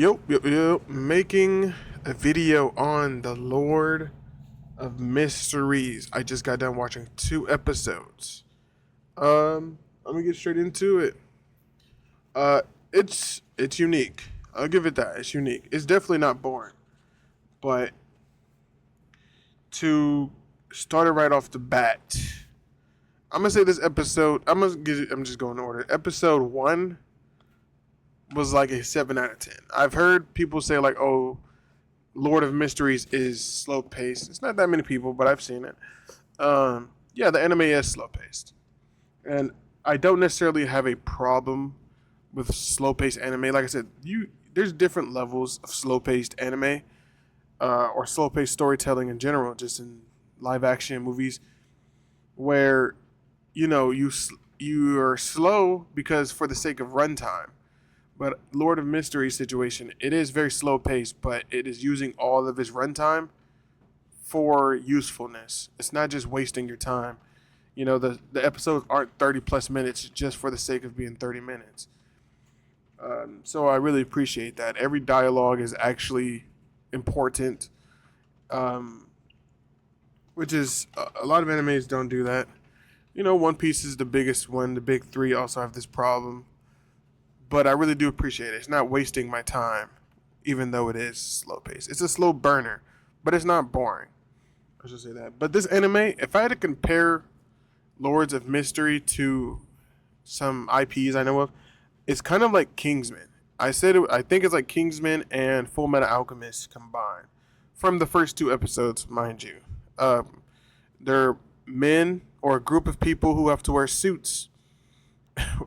Yep. Making a video on the Lord of Mysteries. I just got done watching 2 episodes. I'm gonna get straight into it. It's unique. I'll give it that. It's unique. It's definitely not boring, but to start it right off the bat, I'm gonna say this episode. I'm just going in order. Episode 1 was like a 7 out of 10. I've heard people say like, "Oh, Lord of Mysteries is slow paced." It's not that many people, but I've seen it. Yeah, the anime is slow paced, and I don't necessarily have a problem with slow paced anime. Like I said, there's different levels of slow paced anime or slow paced storytelling in general, just in live action movies, where you are slow because for the sake of runtime. But Lord of Mystery situation, it is very slow paced, but it is using all of its runtime for usefulness. It's not just wasting your time. The episodes aren't 30 plus minutes just for the sake of being 30 minutes. So I really appreciate that. Every dialogue is actually important, which is a lot of animes don't do that. One Piece is the biggest one. The big three also have this problem. But I really do appreciate it. It's not wasting my time, even though it is slow paced. It's a slow burner, but it's not boring. I should say that. But this anime, if I had to compare Lords of Mystery to some IPs I know of, it's kind of like Kingsman. I think it's like Kingsman and Full Metal Alchemist combined. From the first 2 episodes, mind you. They're men or a group of people who have to wear suits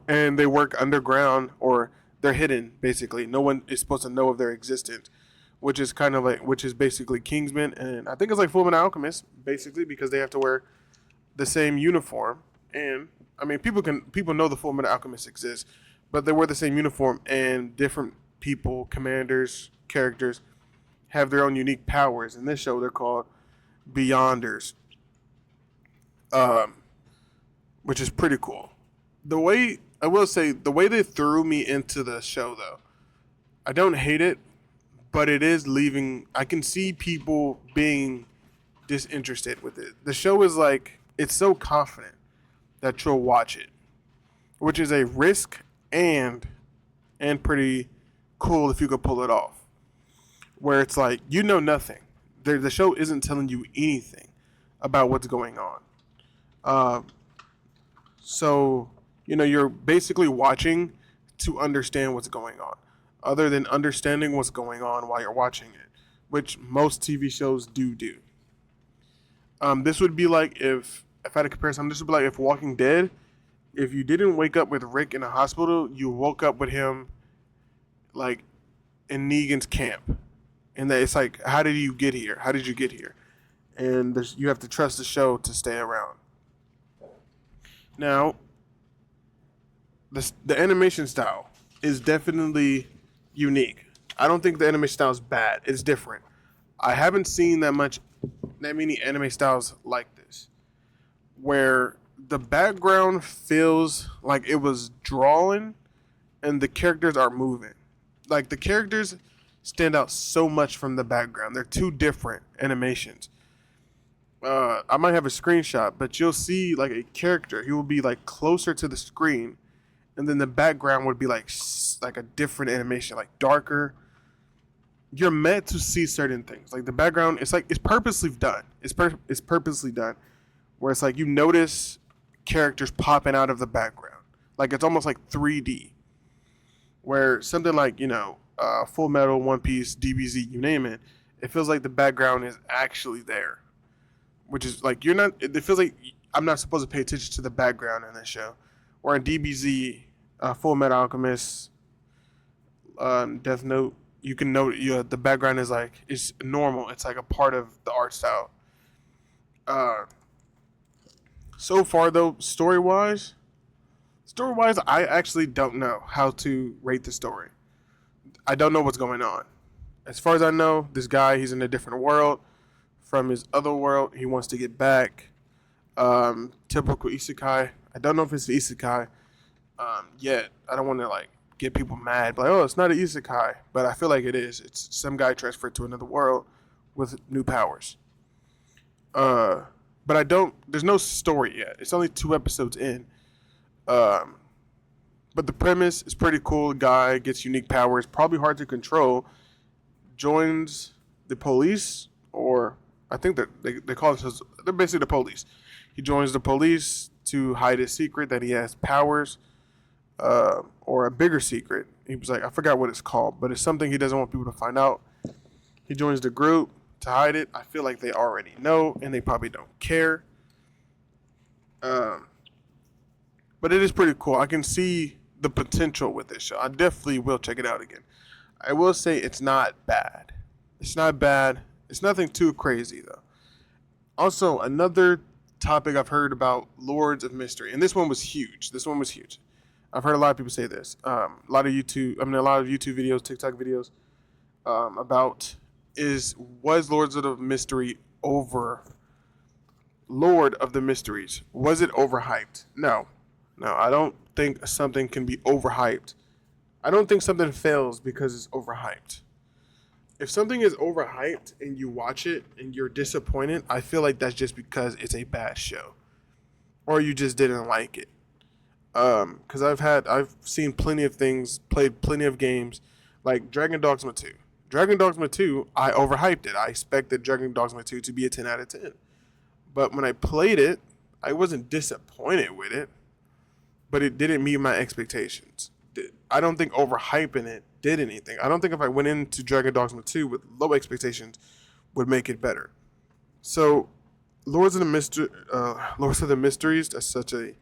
and they work underground or they're hidden basically. No one is supposed to know of their existence, which is basically Kingsman, and I think it's like Fullmetal Alchemist basically because they have to wear the same uniform. And I mean, people know the Fullmetal Alchemist exists, but they wear the same uniform, and different people, commanders, characters have their own unique powers. In this show, they're called Beyonders, which is pretty cool. The way they threw me into the show, though, I don't hate it, but it is leaving. I can see people being disinterested with it. The show is like, it's so confident that you'll watch it, which is a risk and pretty cool if you could pull it off. Where it's like, nothing. The show isn't telling you anything about what's going on. So you're basically watching to understand what's going on, other than understanding what's going on while you're watching it, which most TV shows do. This would be like if I had a comparison, this would be like if Walking Dead, if you didn't wake up with Rick in a hospital, you woke up with him like in Negan's camp. And that it's like, how did you get here? How did you get here? And you have to trust the show to stay around. Now, the animation style is definitely unique. I don't think the animation style is bad. It's different. I haven't seen that many anime styles like this, where the background feels like it was drawn and the characters are moving. Like the characters stand out so much from the background. They're two different animations. I might have a screenshot, but you'll see like a character. He will be like closer to the screen, and then the background would be like a different animation, like darker. You're meant to see certain things. Like the background, it's purposely done. It's purposely done, where it's like you notice characters popping out of the background, like it's almost like 3D. Where something like Full Metal, One Piece, DBZ, you name it, it feels like the background is actually there. Which is like it feels like I'm not supposed to pay attention to the background in this show. Or in DBZ, Full Metal Alchemist, Death Note, you can note the background is like, it's normal. It's like a part of the art style. So far though, story-wise, I actually don't know how to rate the story. I don't know what's going on. As far as I know, this guy, he's in a different world from his other world. He wants to get back. Typical isekai. I don't know if it's the isekai yet. I don't want to get people mad. Like, oh, it's not an isekai, but I feel like it is. It's some guy transferred to another world with new powers. But I don't. There's no story yet. It's only 2 episodes in. Um, but the premise is pretty cool. The guy gets unique powers, probably hard to control. Joins the police, or I think that they call themselves. They're basically the police. He joins the police to hide his secret that he has powers, or a bigger secret. He was like, I forgot what it's called, but it's something he doesn't want people to find out. He joins the group to hide it. I feel like they already know, and they probably don't care. But it is pretty cool. I can see the potential with this show. I definitely will check it out again. I will say it's not bad. It's not bad. It's nothing too crazy though. Also, another topic I've heard about Lords of Mystery, and this one was huge. I've heard a lot of people say this. A lot of YouTube videos, TikTok videos, about was Lords of the Mystery over Lord of the Mysteries? Was it overhyped? No, I don't think something can be overhyped. I don't think something fails because it's overhyped. If something is overhyped and you watch it and you're disappointed, I feel like that's just because it's a bad show, or you just didn't like it. Because I've seen plenty of things, played plenty of games, like Dragon Dogma 2. Dragon Dogma 2, I overhyped it. I expected Dragon Dogma 2 to be a 10 out of 10. But when I played it, I wasn't disappointed with it, but it didn't meet my expectations. I don't think overhyping it did anything. I don't think if I went into Dragon Dogma 2 with low expectations would make it better. So, Lords of the Mysteries, that's such a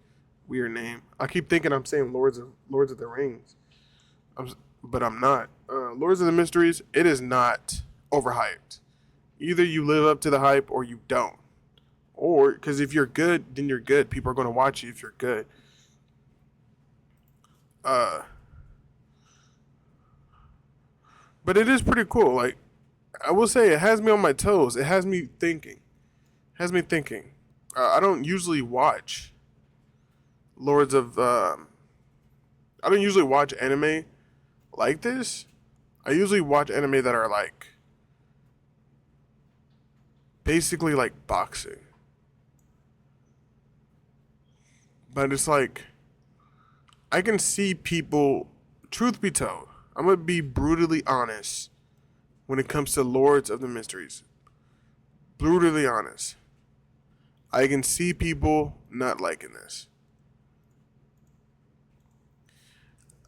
weird name. I keep thinking I'm saying Lords of the Rings, but I'm not. Lords of the Mysteries, it is not overhyped. Either you live up to the hype or you don't. Or, because if you're good, then you're good. People are going to watch you if you're good. But it is pretty cool. Like, I will say, it has me on my toes. It has me thinking. I don't usually watch I don't usually watch anime like this. I usually watch anime that are like basically like boxing. But it's like I can see people, truth be told, I'm going to be brutally honest when it comes to Lords of the Mysteries. Brutally honest. I can see people not liking this.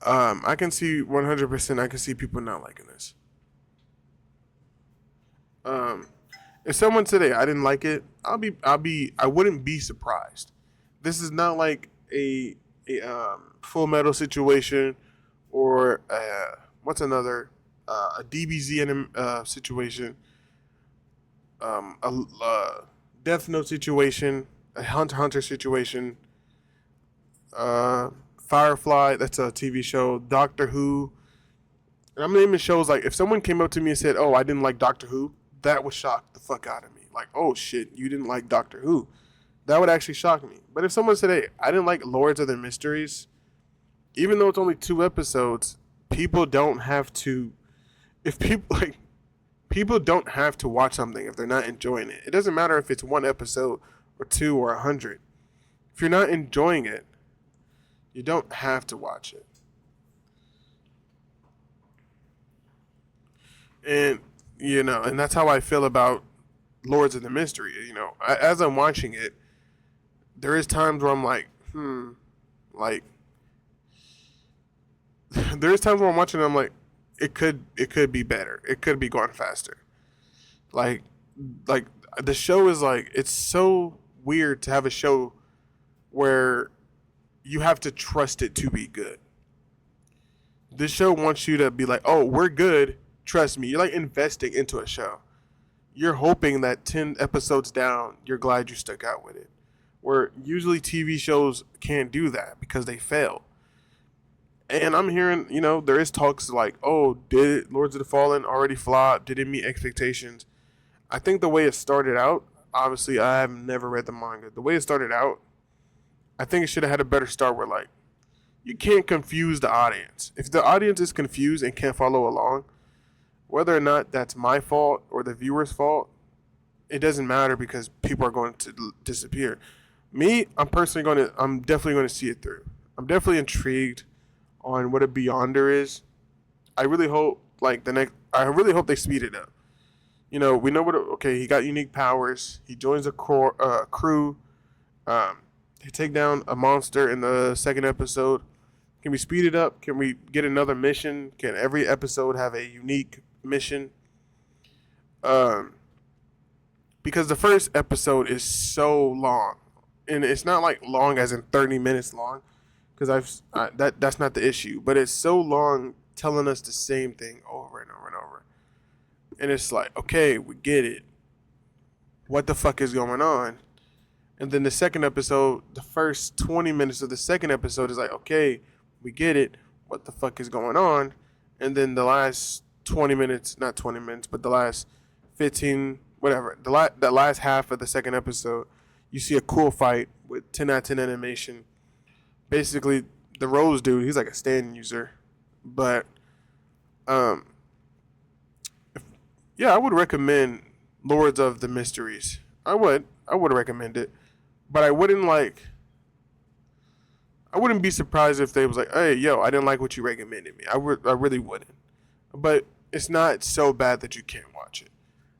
I can see 100%. I can see people not liking this. If someone said, "Hey, I didn't like it," I wouldn't be surprised. This is not like a Full Metal situation, or what's another a DBZ situation, a Death Note situation, a Hunter x Hunter situation, Firefly, that's a TV show, Doctor Who. And I'm naming shows like, if someone came up to me and said, "Oh, I didn't like Doctor Who," that would shock the fuck out of me. Like, oh shit, you didn't like Doctor Who. That would actually shock me. But if someone said, "Hey, I didn't like Lords of the Mysteries," even though it's only 2 episodes, people don't have to. If people like, people don't have to watch something if they're not enjoying it. It doesn't matter if it's 1 episode or 2 or 100. If you're not enjoying it, you don't have to watch it. And and that's how I feel about Lords of the Mystery. As I'm watching it, there is times where I'm like, like there's times where I'm watching it, I'm like, it could be better. It could be going faster. Like the show is like, it's so weird to have a show where you have to trust it to be good. This show wants you to be like, "Oh, we're good. Trust me." You're like investing into a show. You're hoping that 10 episodes down, you're glad you stuck out with it. Where usually TV shows can't do that because they fail. And I'm hearing, there is talks like, "Oh, did Lords of the Fallen already flop? Did it meet expectations?" I think the way it started out, obviously I have never read the manga. The way it started out, I think it should have had a better start where like you can't confuse the audience. If the audience is confused and can't follow along, whether or not that's my fault or the viewer's fault, it doesn't matter because people are going to disappear. Me, I'm definitely going to see it through. I'm definitely intrigued on what a Beyonder is. I really hope I really hope they speed it up. You know, we know okay, he got unique powers. He joins a crew. They take down a monster in the second episode. Can we speed it up? Can we get another mission? Can every episode have a unique mission? Because the first episode is so long, and it's not like long as in 30 minutes long, because that's not the issue, but it's so long telling us the same thing over and over and over, and it's like, okay, we get it. What the fuck is going on? And then the second episode, the first 20 minutes of the second episode is like, okay, we get it. What the fuck is going on? And then the last 20 minutes, not 20 minutes, but the last 15, whatever, the last half of the second episode, you see a cool fight with 10 out of 10 animation. Basically, the Rose dude, he's like a stand user. But, yeah, I would recommend Lords of the Mysteries. I would recommend it. But I wouldn't be surprised if they was like, hey, yo, I didn't like what you recommended me. I really wouldn't. But it's not so bad that you can't watch it.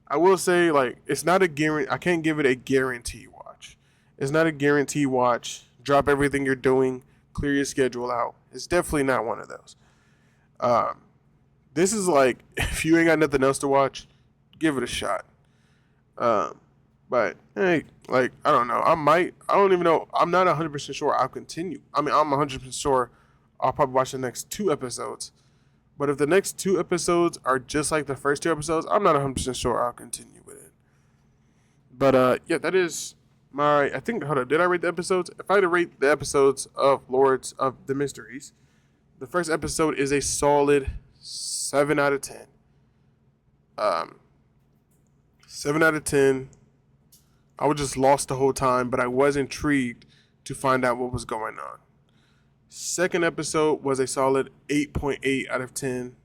I will say, like, it's not a guarantee. I can't give it a guarantee watch. It's not a guarantee watch. Drop everything you're doing. Clear your schedule out. It's definitely not one of those. This is like, if you ain't got nothing else to watch, give it a shot. But hey, like, I don't know. I don't even know. I'm not 100% sure I'll continue. I mean, I'm 100% sure I'll probably watch the next 2 episodes. But if the next 2 episodes are just like the first 2 episodes, I'm not 100% sure I'll continue with it. But yeah, that is I think, hold on, did I rate the episodes? If I had to rate the episodes of Lords of the Mysteries, the first episode is a solid 7 out of 10. 7 out of 10. I was just lost the whole time, but I was intrigued to find out what was going on. Second episode was a solid 8.8 out of 10,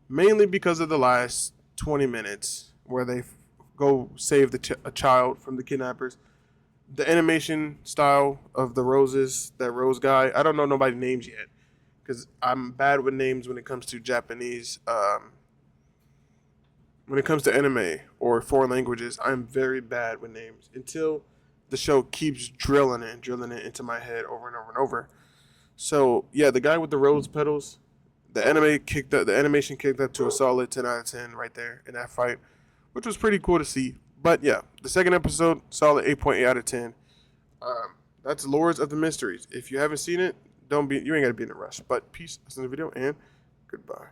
mainly because of the last 20 minutes where they go save a child from the kidnappers. The animation style of the roses, that rose guy, I don't know nobody's names yet because I'm bad with names when it comes to Japanese. When it comes to anime or foreign languages, I'm very bad with names until the show keeps drilling it into my head over and over and over. So yeah, the guy with the rose petals, the animation kicked up to a solid 10 out of 10 right there in that fight, which was pretty cool to see. But yeah, the second episode, solid 8.8 out of 10. That's Lords of the Mysteries. If you haven't seen it, you ain't gotta be in a rush. But peace, that's in the video, and goodbye.